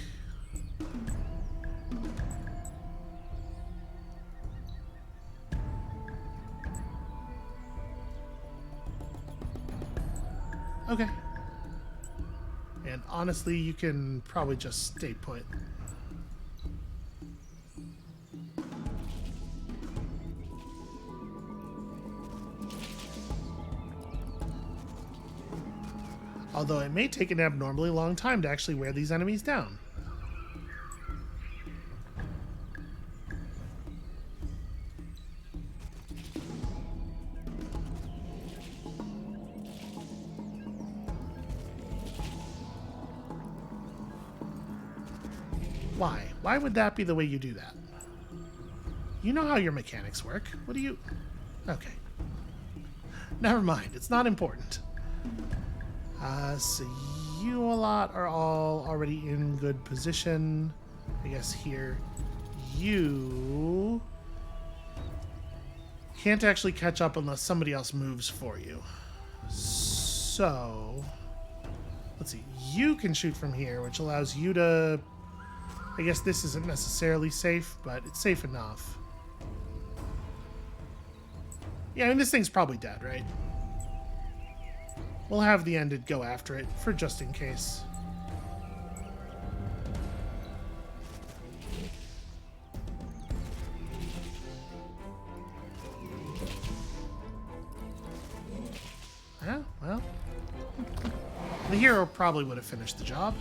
Okay. And honestly, you can probably just stay put. Although it may take an abnormally long time to actually wear these enemies down. Why? Why would that be the way you do that? You know how your mechanics work. What do you... Okay. Never mind. It's not important. So you a lot are all already in good position. I guess here. You can't actually catch up unless somebody else moves for you. So... let's see. You can shoot from here, which allows you to... I guess this isn't necessarily safe, but it's safe enough. Yeah, I mean, this thing's probably dead, right? We'll have the Ended go after it, for just in case. Yeah, well... the hero probably would have finished the job.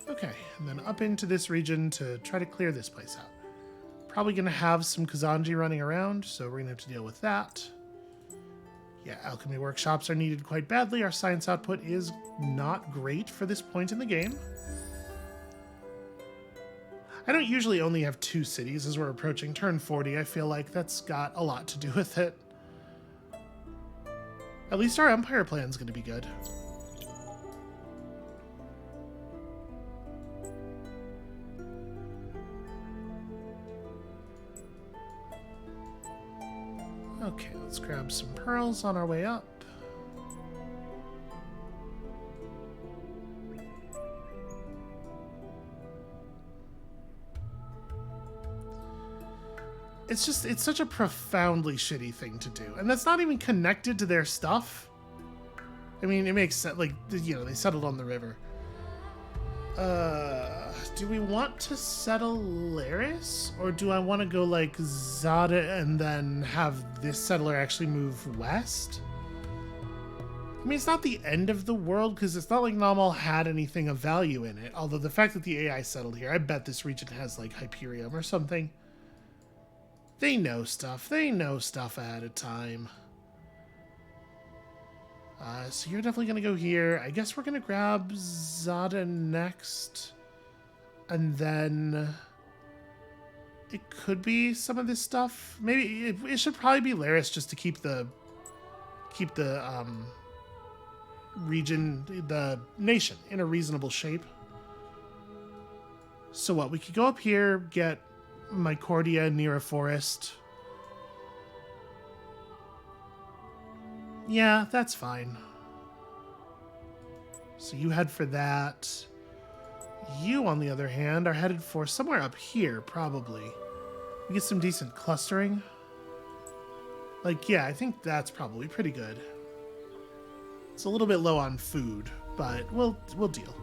Okay, and then up into this region to try to clear this place out. Probably going to have some Kazanji running around, so we're going to have to deal with that. Yeah, alchemy workshops are needed quite badly. Our science output is not great for this point in the game. I don't usually only have 2 cities as we're approaching turn 40. I feel like that's got a lot to do with it. At least our empire plan is going to be good. Okay, let's grab some pearls on our way up. It's such a profoundly shitty thing to do. And that's not even connected to their stuff. I mean, it makes sense, like, you know, they settled on the river. Do we want to settle Laris? Or do I want to go like Zada and then have this settler actually move west? I mean, it's not the end of the world because it's not like Namal had anything of value in it. Although the fact that the AI settled here, I bet this region has like Hyperium or something. They know stuff. They know stuff ahead of time. So you're definitely going to go here. I guess we're going to grab Zada next. And then it could be some of this stuff. Maybe it should probably be Laris just to keep the region, the nation in a reasonable shape. So what? We could go up here, get Mycordia near a forest. Yeah, that's fine. So you head for that. You, on the other hand, are headed for somewhere up here, probably. We get some decent clustering. Like, yeah, I think that's probably pretty good. It's a little bit low on food, but we'll deal.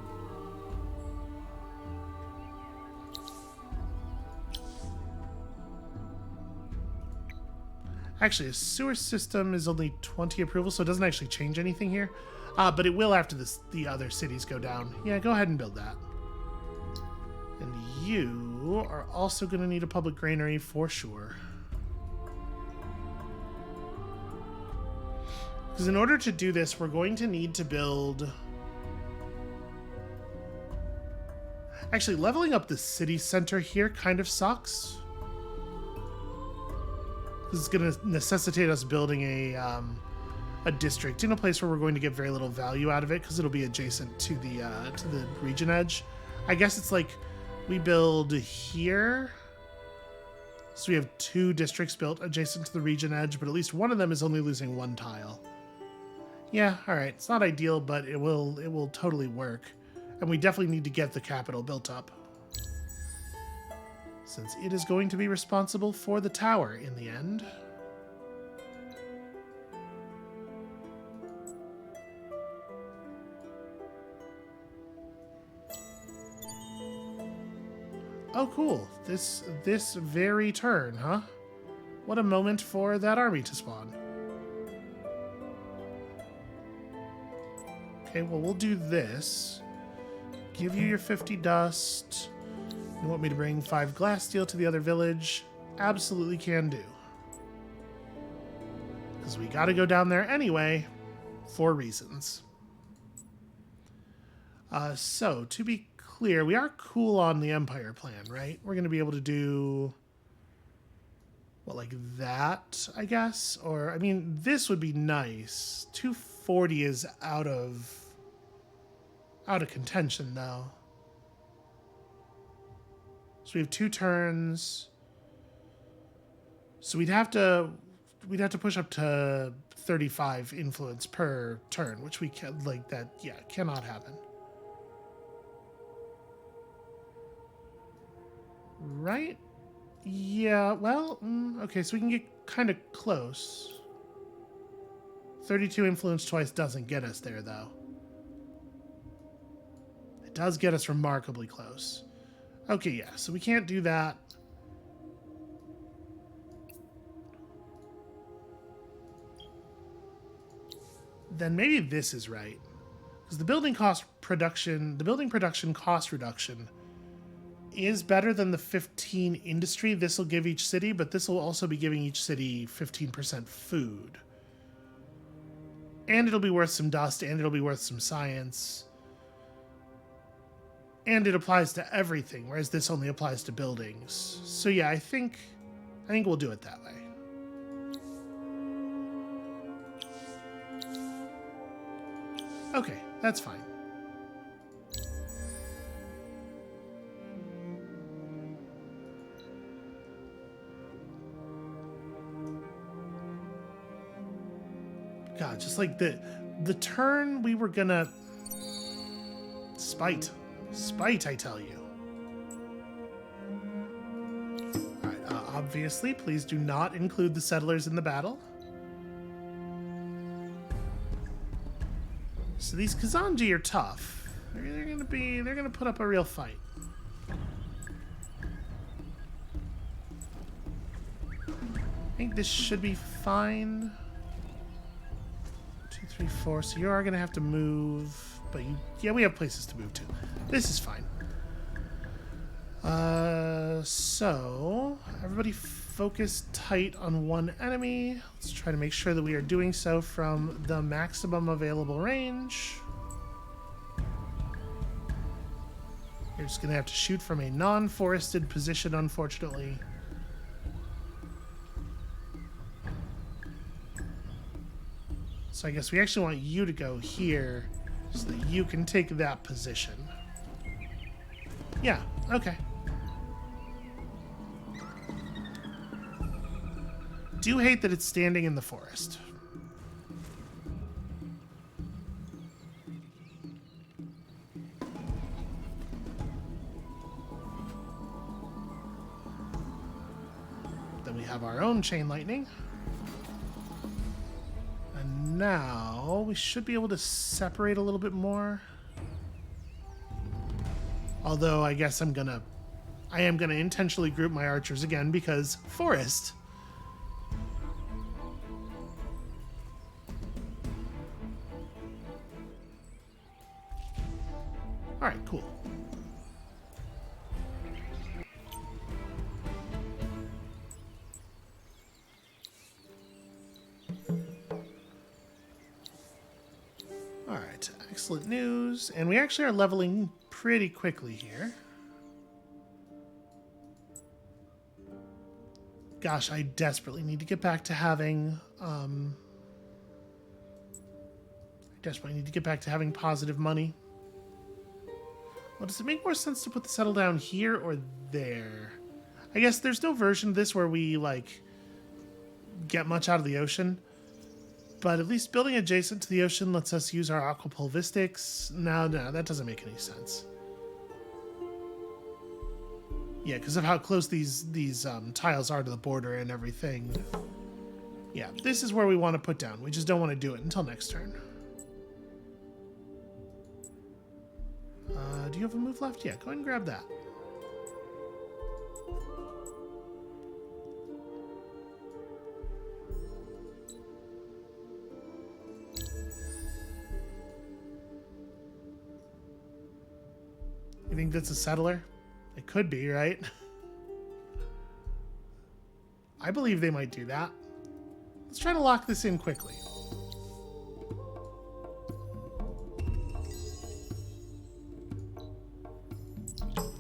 Actually, a sewer system is only 20 approval, so it doesn't actually change anything here. But it will after the other cities go down. Yeah, go ahead and build that. And you are also going to need a public granary for sure. Because in order to do this, we're going to need to build... Actually, leveling up the city center here kind of sucks. This is going to necessitate us building a district in a place where we're going to get very little value out of it because it'll be adjacent to the region edge. I guess it's like we build here. So we have 2 districts built adjacent to the region edge, but at least one of them is only losing 1 tile. Yeah, all right. It's not ideal, but it will totally work. And we definitely need to get the capital built up, since it is going to be responsible for the tower in the end. Oh, cool. This very turn, huh? What a moment for that army to spawn. Okay, well, we'll do this. Give you your 50 dust. You want me to bring 5 glass steel to the other village? Absolutely can do. Because we got to go down there anyway, for reasons. So, to be clear, we are cool on the Empire plan, right? We're going to be able to do... what, like that, I guess? Or, I mean, this would be nice. 240 is out of contention, though. So we have 2 turns. So we'd have to push up to 35 influence per turn, which we can, like, that, yeah, cannot happen. Right? Yeah, well, okay, so we can get kind of close. 32 influence twice doesn't get us there, though. It does get us remarkably close. Okay, yeah, so we can't do that. Then maybe this is right. Because the building production cost reduction is better than the 15 industry this will give each city, but this will also be giving each city 15% food. And it'll be worth some dust, and it'll be worth some science. And it applies to everything, whereas this only applies to buildings. So yeah, I think we'll do it that way. Okay, that's fine. God, just like the turn we were gonna... Spite, I tell you. All right, obviously, please do not include the settlers in the battle. So these Kazanji are tough. They're gonna put up a real fight. I think this should be fine. 2, 3, 4. So you are gonna have to move, but yeah, we have places to move to. This is fine. So everybody focus tight on one enemy. Let's try to make sure that we are doing so from the maximum available range. You're just gonna have to shoot from a non-forested position, unfortunately. So I guess we actually want you to go here so that you can take that position. Yeah, okay. Do hate that it's standing in the forest. Then we have our own chain lightning. And now we should be able to separate a little bit more. Although I guess I am gonna intentionally group my archers again because forest. All right, cool. All right, excellent news. And we actually are leveling pretty quickly here. Gosh, I desperately need to get back to having positive money. Well, does it make more sense to put the settle down here or there? I guess there's no version of this where we, like, get much out of the ocean. But at least building adjacent to the ocean lets us use our aquapulvistics. No, that doesn't make any sense. Yeah, because of how close these tiles are to the border and everything. Yeah, this is where we want to put down. We just don't want to do it until next turn. Do you have a move left? Yeah, go ahead and grab that. You think that's a settler? It could be, right? I believe they might do that. Let's try to lock this in quickly.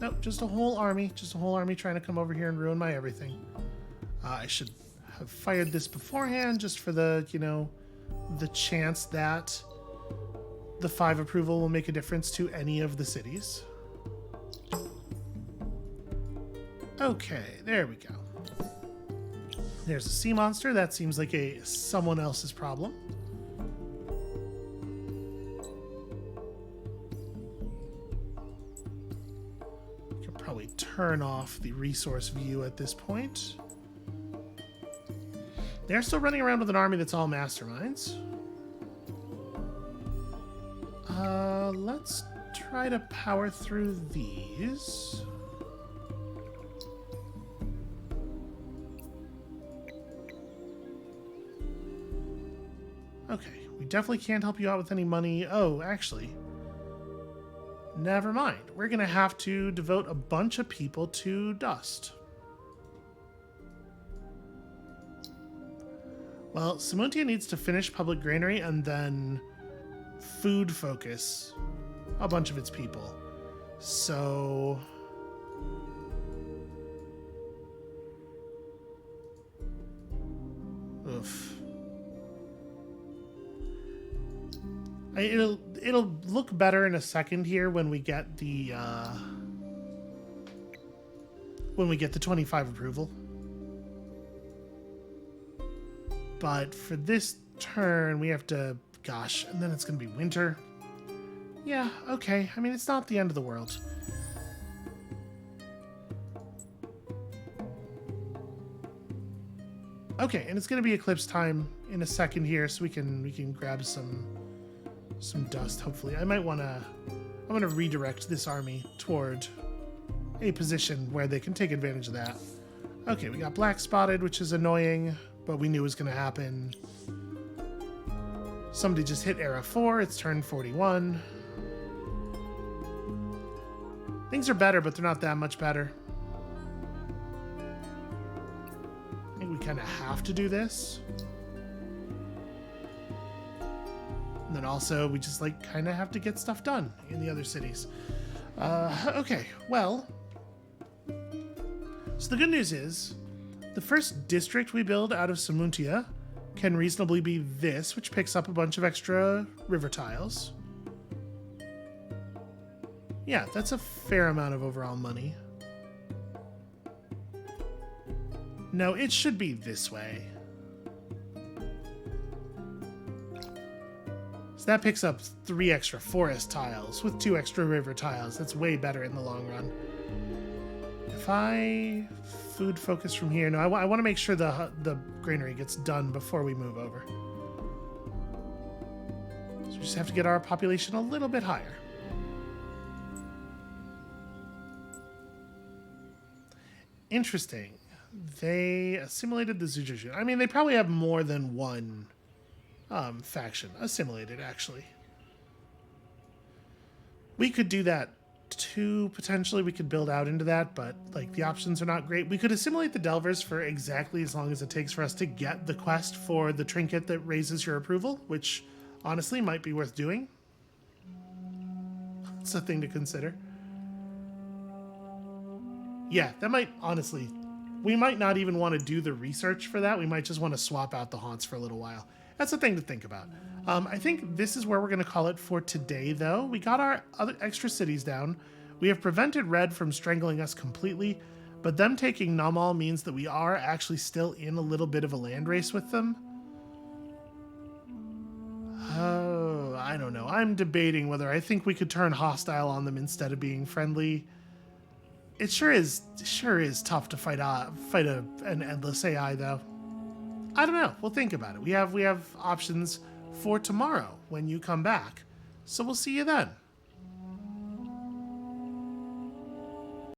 Nope, just a whole army. Just a whole army trying to come over here and ruin my everything. I should have fired this beforehand just for the, you know, the chance that the 5 approval will make a difference to any of the cities. Okay, there we go. There's a sea monster. That seems like someone else's problem. You can probably turn off the resource view at this point. They're still running around with an army that's all masterminds. Let's try to power through these. Okay, we definitely can't help you out with any money. Oh, actually, never mind. We're going to have to devote a bunch of people to dust. Well, Simuntia needs to finish public granary and then food focus a bunch of its people. So... oof. It'll look better in a second here when we get the 25 approval. But for this turn, we have to, gosh, and then it's going to be winter. Yeah, okay. I mean, it's not the end of the world. Okay, and it's going to be eclipse time in a second here, so we can grab some dust, hopefully. I'm going to redirect this army toward a position where they can take advantage of that. Okay, we got black spotted, which is annoying, but we knew it was going to happen. Somebody just hit era 4. It's turn 41. Things are better, but they're not that much better. I think we kind of have to do this. And then also, we just, like, kind of have to get stuff done in the other cities. Okay, well. So the good news is, the first district we build out of Simuntia can reasonably be this, which picks up a bunch of extra river tiles. Yeah, that's a fair amount of overall money. No, it should be this way. So that picks up 3 extra forest tiles with 2 extra river tiles. That's way better in the long run. If I food focus from here, no, I want to make sure the granary gets done before we move over. So we just have to get our population a little bit higher. Interesting. They assimilated the Zujiju. I mean, they probably have more than one faction assimilated, actually. We could do that too, potentially. We could build out into that, but like the options are not great. We could assimilate the Delvers for exactly as long as it takes for us to get the quest for the trinket that raises your approval, which honestly might be worth doing. It's a thing to consider. Yeah, that might, honestly, we might not even want to do the research for that. We might just want to swap out the haunts for a little while. That's a thing to think about. I think this is where we're going to call it for today, though. We got our other extra cities down. We have prevented Red from strangling us completely, but them taking Namal means that we are actually still in a little bit of a land race with them. Oh, I don't know. I'm debating whether I think we could turn hostile on them instead of being friendly. It sure is tough to fight an endless AI, though. I don't know. We'll think about it. We have options for tomorrow when you come back. So we'll see you then.